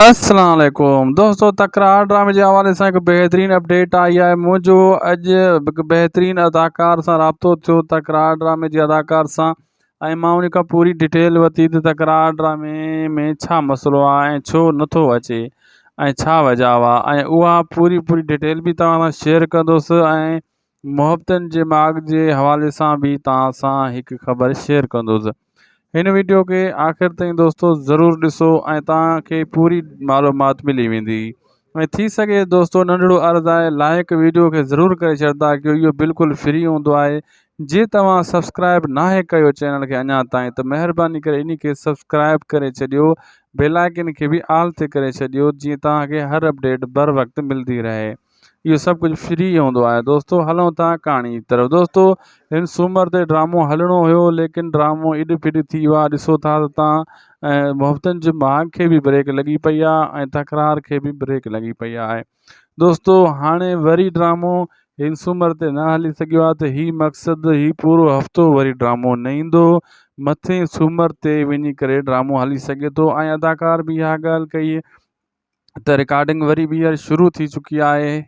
अस्सलाम वालेकुम दोस्तों, तकरार ड्रामे जे हवाले सां हिकु बहितरीन अपडेट आई आहे। मुंहिंजो अॼु हिकु बहितरीन अदाकार सां राब्तो थियो, तकरार ड्रामे जे अदाकार सां। ऐं मां उन खां पूरी डिटेल वरिती त तकरार ड्रामे में छा मसइलो आहे ऐं छो नथो अचे ऐं छा वजह आहे, ऐं उहा पूरी डिटेल बि तव्हां सां शेयर कंदुसि। ऐं मुहबतनि जे माॻ जे हवाले सां बि तव्हां सां हिकु ख़बर शेयर कंदुसि। हिन वीडियो के आख़िर ताईं दोस्तों ज़रूर ॾिसो ऐं तव्हांखे पूरी मालूमात मिली वेंदी। ऐं थी सघे दोस्तों नंढड़ो अर्ज़ु आहे, लाइक वीडियो खे ज़रूर करे छॾंदा कयो, इहो बिल्कुलु फ्री हूंदो आहे। जे तव्हां सब्सक्राइब नाहे कयो चैनल खे अञा ताईं, त महिरबानी करे इन खे सब्सक्राइब करे छॾियो, बेल आइकन खे बि ऑल ते करे छॾियो, जीअं तव्हांखे हर अपडेट बर वक़्तु मिलंदी रहे। इहो सभु कुझु फ्री हूंदो आहे। दोस्तों हलूं था कहाणी जी तरफ़। दोस्तों हिन सूमर ते ड्रामो हलणो हुयो, लेकिन ड्रामो इॾ फिॾ थी वियो आहे। ॾिसो था त तव्हां मुहबतनि जे माॻ खे बि ब्रेक लॻी पई आहे ऐं तकरार खे बि ब्रेक लॻी पई आहे। दोस्तों हाणे वरी ड्रामो हिन सूमर ते न हली सघियो आहे, त हीउ मक़सदु हीउ पूरो हफ़्तो वरी ड्रामो न ईंदो। मथे सूमर ते वञी करे ड्रामो हली सघे थो। ऐं अदाकार बि इहा ॻाल्हि कई त रिकॉर्डिंग वरी ॿीहर शुरू थी चुकी आहे।